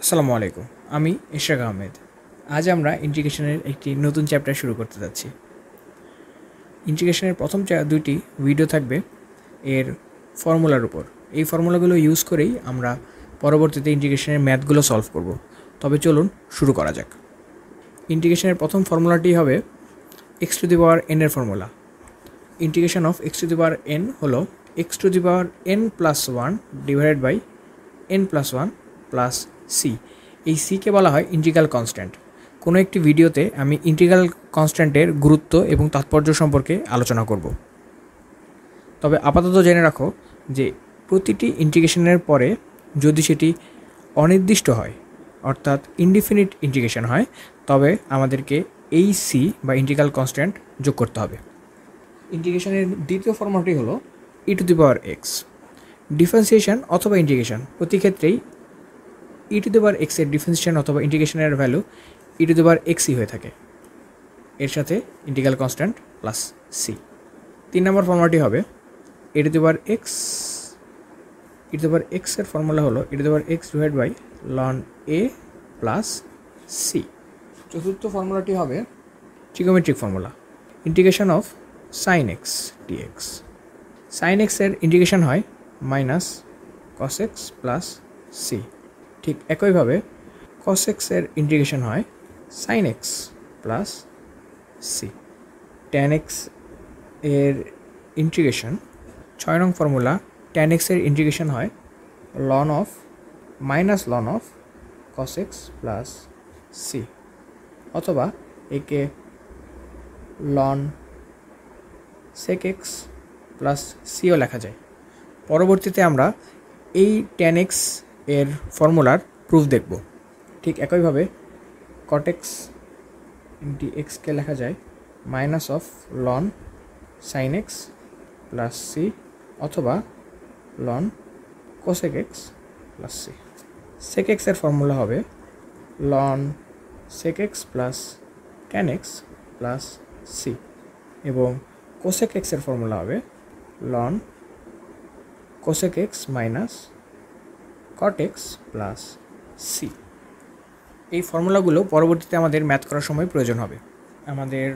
আসসালামু আলাইকুম। আমি ইশরাক আহমেদ। আজ আমরা ইন্টিগ্রেশনের একটি নতুন চ্যাপ্টার শুরু করতে যাচ্ছি। ইন্টিগ্রেশনের প্রথম দুইটি ভিডিও থাকবে এর ফর্মুলার উপর। এই ফর্মুলাগুলো ইউজ করেই আমরা পরবর্তীতে ইন্টিগ্রেশনের ম্যাথগুলো সলভ করব। তবে চলুন শুরু করা যাক। ইন্টিগ্রেশনের প্রথম ফর্মুলাটি হবে x to the power n এর formula. Integration of x to the power n হলো x to the power n plus one divided by n plus one plus c. এই সিকে বলা হয় ইন্টিগ্রাল কনস্ট্যান্ট। কোনো একটি ভিডিওতে আমি ইন্টিগ্রাল কনস্ট্যান্টের গুরুত্ব এবং তাৎপর্য সম্পর্কে আলোচনা করব। তবে আপাতত জেনে রাখো যে প্রতিটি ইন্টিগ্রেশনের পরে যদি সেটি অনির্দিষ্ট হয়, অর্থাৎ ইনডিফিনিট ইন্টিগ্রেশন হয়, তবে আমাদেরকে এই সি বা ইন্টিগ্রাল কনস্ট্যান্ট যোগ করতে হবে। ইন্টিগ্রেশনের দ্বিতীয় ফর্মুলাটি হলো e to the power x. Differentiation অথবা ইন্টিগ্রেশন প্রতি ক্ষেত্রেই ই টু দি পাওয়ার এক্সের ডিফারেন্সিয়েশন অথবা ইন্টিগ্রেশনের ভ্যালু ই টু দি পাওয়ার এক্সই হয়ে থাকে, এর সাথে ইন্টিগ্রাল কনস্ট্যান্ট প্লাস সি। 3 নম্বর ফর্মুলাটি হবে e to the power x. E to the power এক্সের ফর্মুলা হলো e to the power x divide by ln a plus c. চতুর্থ ফর্মুলাটি হবে trigonometric formula, integration of sine x dx. Sine এক্সের integration হয় minus cos x plus c. ঠিক একইভাবে cos এক্সের ইন্টিগ্রেশন হয় sine x plus c. Tan x এর ইন্টিগ্রেশন 6 নং ফর্মুলা, ট্যান এক্সের ইন্টিগ্রেশন হয় ln of minus ln of cos x plus c, অথবা একে লন সেক এক্স প্লাস সিও লেখা যায়। পরবর্তীতে আমরা এই ট্যান এক্স এর ফর্মুলার প্রুফ দেখব। ঠিক একইভাবে কট এক্স ইন্টি এক্সকে লেখা যায় minus of ln sine x plus c, অথবা ln cosec x plus c. Sec এক্সের ফর্মুলা হবে ln sec x plus tan x plus c, এবং কোসেক এক্সের ফর্মুলা হবে ln cosec x minus cot x plus c. এই ফর্মুলাগুলো পরবর্তীতে আমাদের ম্যাথ করার সময় প্রয়োজন হবে। আমাদের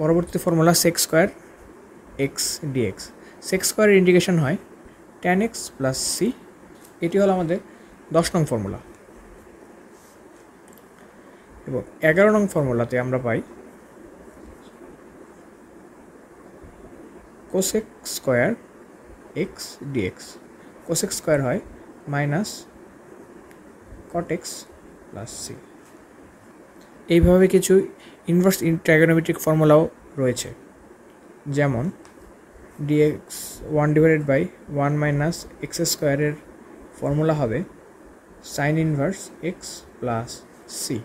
পরবর্তী formula sec square x dx. Sec স্কোয়ারের ইন্টিগ্রেশন হয় ট্যান এক্স প্লাস সি। এটি হলো আমাদের 10 নং ফর্মুলা, এবং 11 নং ফর্মুলাতে আমরা পাই cosec square x dx. Cosec square হয় minus cot x plus c. এইভাবে কিছু ইনভার্স ট্রাইগোনোমেট্রিক ফর্মুলাও রয়েছে, যেমন dx 1 divided by 1 minus x স্কোয়ারের ফর্মুলা হবে sine inverse x plus c.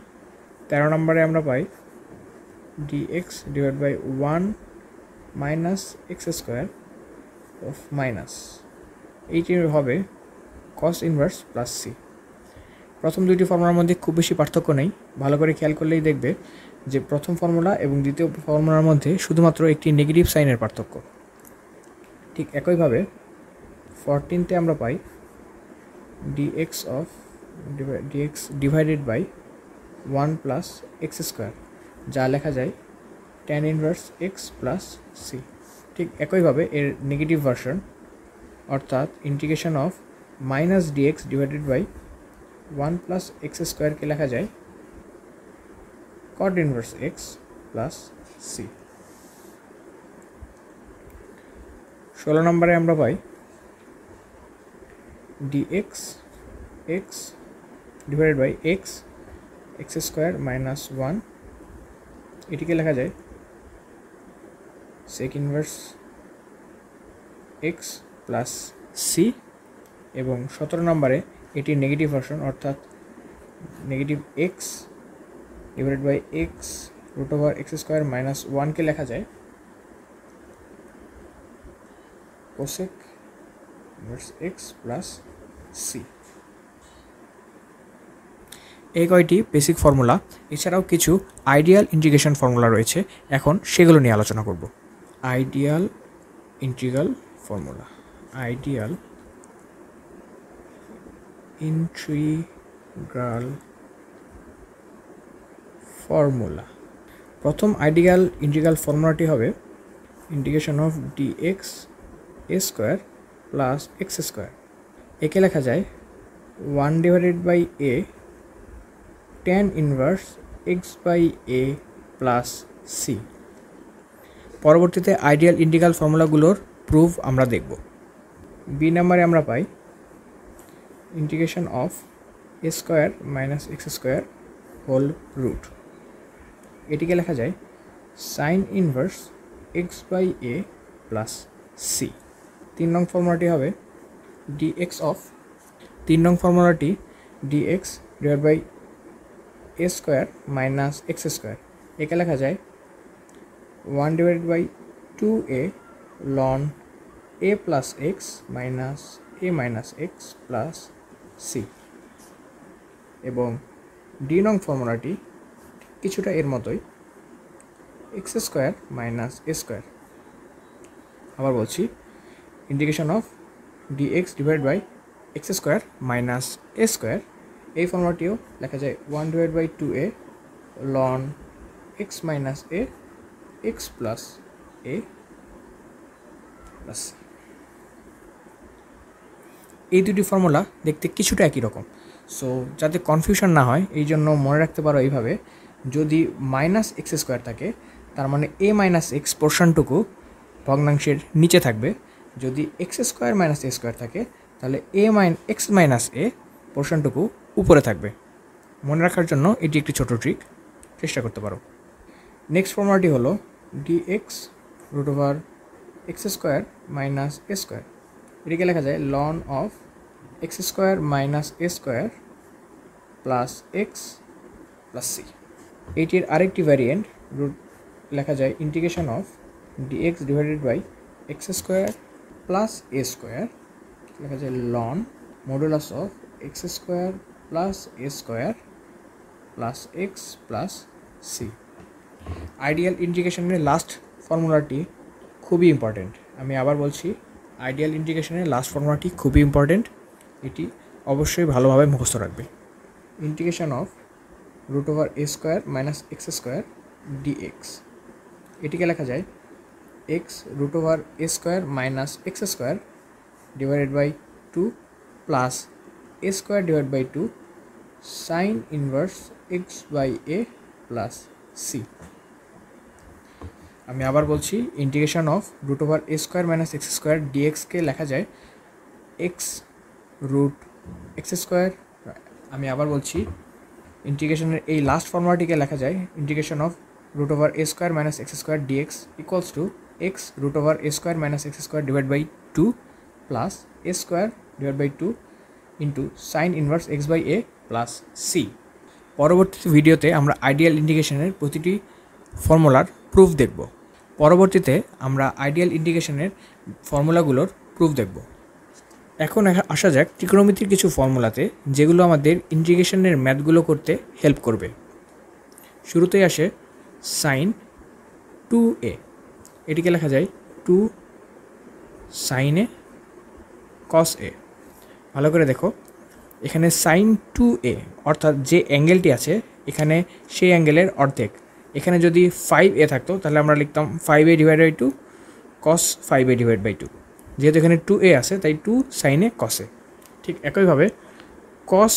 13 নম্বরে আমরা পাই dx divide by 1 minus x square of minus, এইটি হবে কস ইনভার্স প্লাস সি। প্রথম দুইটি ফর্মুলার মধ্যে খুব বেশি পার্থক্য নেই, ভালো করে খেয়াল করলেই দেখবে যে প্রথম ফর্মুলা এবং দ্বিতীয় ফর্মুলার মধ্যে শুধুমাত্র একটি নেগেটিভ সাইনের পার্থক্য। ঠিক একইভাবে 14তে আমরা পাই dx of dx divided by 1 plus x square, যা লেখা যায় tan inverse x plus c. ঠিক একইভাবে এর নেগেটিভ ভার্সন, অর্থাৎ integration of minus dx divided by 1 plus x স্কোয়ারকে লেখা যায় cot inverse x plus c. 16 নম্বরে আমরা পাই dx x divided by x x square minus 1, এটিকে লেখা যায় sec inverse x plus c. এবং 17 নম্বরে এটি নেগেটিভ ভার্সন, অর্থাৎ negative x divided by x root over x square minus 1কে লেখা যায় cosec inverse x plus c. এই কয়টি বেসিক ফর্মুলা, এছাড়াও কিছু আইডিয়াল ইন্টিগ্রেশন ফর্মুলা রয়েছে, এখন সেগুলো নিয়ে আলোচনা করব। Ideal integral formula, ideal integral integral formula. প্রথম আইডিয়াল ইন্টিগ্রাল ফর্মুলাটি হবে integration of dx a square plus x square. একে লেখা যায় 1/a tan inverse x by a plus c. পরবর্তীতে আইডিয়াল ইন্টিগ্রাল ফর্মুলাগুলোর প্রুফ আমরা দেখব। বি নাম্বারে আমরা পাই integration of a square minus x square whole root. এটিকে লেখা যায় sine inverse x by a plus c. 3 নং ফর্মুলাটি হবে ডিএক্স অফ 3 নং ফর্মুলাটি dx divide by a square minus x square. একে লেখা যায় 1/2a ln a plus x minus a minus x plus c. এবং ডি নং ফর্মুলাটি কিছুটা এর মতোই x square minus a square. আবার বলছি integration of dx divide by x square minus a square. এই ফর্মুলাটিও লেখা যায় 1/2a ln x minus a x plus a plus. এই দুটি ফর্মুলা দেখতে কিছুটা একই রকম, সো যাতে কনফিউশন না হয় এই জন্য মনে রাখতে পারো এইভাবে, যদি মাইনাস এক্স স্কোয়ার থাকে তার মানে এ মাইনাস এক্স পোর্শনটুকু ভগ্নাংশের নিচে থাকবে। যদি x square minus a square থাকে তাহলে এক্স মাইনাস এ পোর্শনটুকু উপরে থাকবে। মনে রাখার জন্য এটি একটি ছোট ট্রিক, চেষ্টা করতে পারো। নেক্সট ফর্মুলাটি হলো dx root over x square minus a square. এটিকে লেখা যায় ln of x square minus a square plus x plus c. এইটির আরেকটি ভ্যারিয়েন্ট রুট লেখা যায় integration of dx divided by x square plus a square. লেখা যায় ln modulus of x square plus a square plus x plus c. Ideal ইন্টিগ্রেশনের last ফর্মুলাটি খুবই important. আমি আবার বলছি আইডিয়াল ইন্টিগ্রেশনের লাস্ট ফর্মুলাটি খুবই ইম্পর্টেন্ট, এটি অবশ্যই ভালোভাবে মুখস্থ রাখবে। Integration of root over a square minus x square dx. এটিকে লেখা যায় x root over a square minus x square divided by 2 plus a square divide by 2 sine inverse x by a plus c. আমি আবার বলছি integration of root over a square minus x square ডিএক্সকে লেখা যায় x root x square. আমি আবার বলছি ইন্টিগ্রেশনের এই লাস্ট ফর্মুলাটিকে লেখা যায় integration of root over a square minus x square dx equals to x root over a square minus x square divide by 2 plus a square divide by 2 into sine inverse x by a plus c. পরবর্তী ভিডিওতে আমরা ideal ইন্টিগ্রেশনের প্রতিটি ফর্মুলার proof দেখব। পরবর্তীতে আমরা ideal ইন্টিগ্রেশনের ফর্মুলাগুলোর proof দেখব। এখন আসা যাক ত্রিকোণমিতির কিছু ফর্মুলাতে, যেগুলো আমাদের ইন্টিগ্রেশনের ম্যাথগুলো করতে হেল্প করবে। শুরুতেই আসে সাইন 2a। এটিকে লেখা যায় 2 সাইন এ কস এ। ভালো করে দেখো, এখানে সাইন 2a অর্থাৎ যে অ্যাঙ্গেলটি আছে এখানে সেই অ্যাঙ্গেলের অর্ধেক। এখানে যদি 5a থাকতো তাহলে আমরা লিখতাম 5a divide by 2 cos 5a divide by 2। যেহেতু এখানে 2a আছে তাই 2 সাইন এ কস এ। ঠিক একইভাবে কস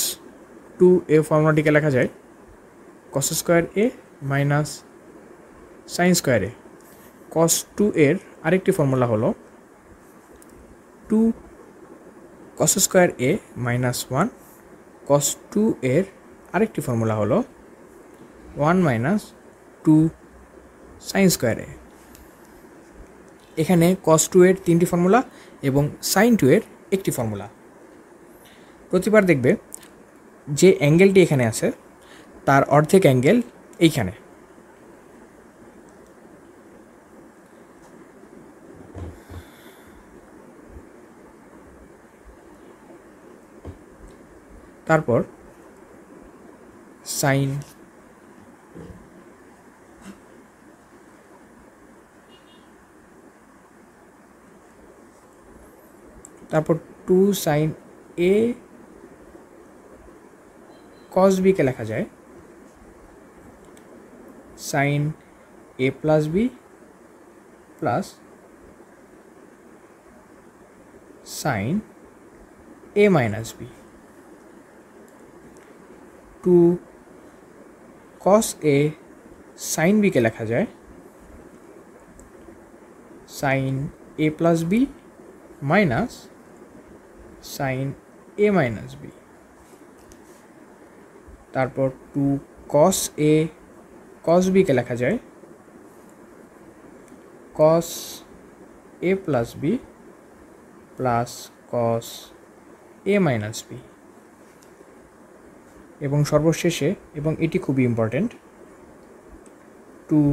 2a ফর্মুলাটিকে লেখা যায় কস স্কোয়ার এ মাইনাস সাইন স্কোয়ার এ। কস 2 এর আরেকটি ফর্মুলা হলো 2 কস স্কোয়ার এ মাইনাস 1। কস 2 এর আরেকটি ফর্মুলা হলো 1 মাইনাস 2 সাইন স্কোয়ার এ। এখানে কস 2 এর 3টি ফর্মুলা এবং সাইন 2 এর একটি ফর্মুলা। প্রতিবার দেখবে যে অ্যাঙ্গেলটি এখানে আছে তার অর্ধেক অ্যাঙ্গেল এইখানে। তারপর সাইন তারপর 2 সাইন এ cos b কে লেখা যায় sin a plus b plus sin a minus b। 2 cos a sin b কে লেখা যায় sin a plus b minus sin a minus b। তারপর 2 cos a cos b কে লেখা যায় cos a plus b plus cos a minus b। এবং সর্বশেষে, এবং এটি খুবই important, 2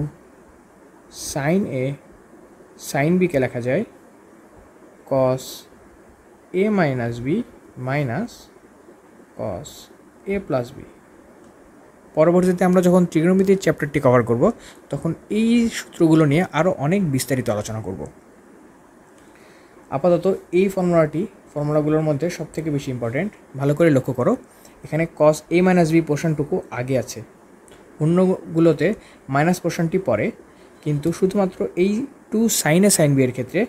sin a sin b কে লেখা যায় cos a minus b minus cos a plus b। পরবর্তীতে আমরা যখন ত্রিকোণমিতির চ্যাপ্টারটি কভার করব তখন এই সূত্রগুলো নিয়ে আরও অনেক বিস্তারিত আলোচনা করব। আপাতত এই ফর্মুলাগুলোর মধ্যে সবথেকে বেশি ইম্পর্টেন্ট। ভালো করে লক্ষ্য করো, এখানে cos a minus b পোর্শনটুকু আগে আছে, অন্যগুলোতে মাইনাস পোর্শনটি পরে, কিন্তু শুধুমাত্র এই 2 sin a sin b এর ক্ষেত্রে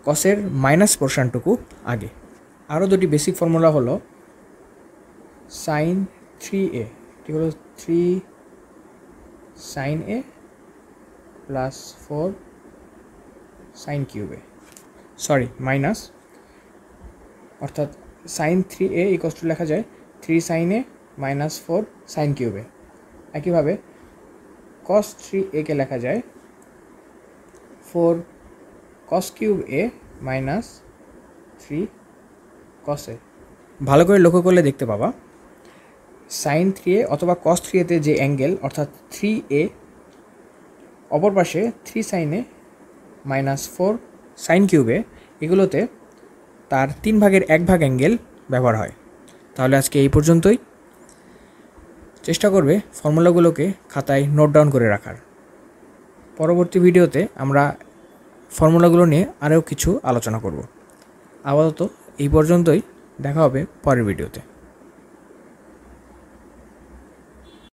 কসের মাইনাস পোর্শনটুকু আগে। আরও দুটি বেসিক ফর্মুলা হলো sin 3a, এটি হলো 3 sin a plus 4 sin cube a, minus, অর্থাৎ sin 3a ইকুয়ালস টু লেখা যায় 3 sin a minus 4 sin cube a। একইভাবে cos 3a কে লেখা যায় 4 cos cube a minus 3 cos a। ভালো করে লক্ষ্য করলে দেখতে পাবা sin 3a অথবা cos 3a তে যে অ্যাঙ্গেল অর্থাৎ 3a, অপর পাশে 3 sin a minus 4 sin cube a, এগুলোতে তার 3/1 অ্যাঙ্গেল ব্যবহার হয়। তাহলে আজকে এই পর্যন্তই। চেষ্টা করবে ফর্মুলাগুলোকে খাতায় নোট ডাউন করে রাখার। পরবর্তী ভিডিওতে আমরা ফর্মুলাগুলো নিয়ে আরও কিছু আলোচনা করব। আপাতত এই পর্যন্তই, দেখা হবে পরের ভিডিওতে।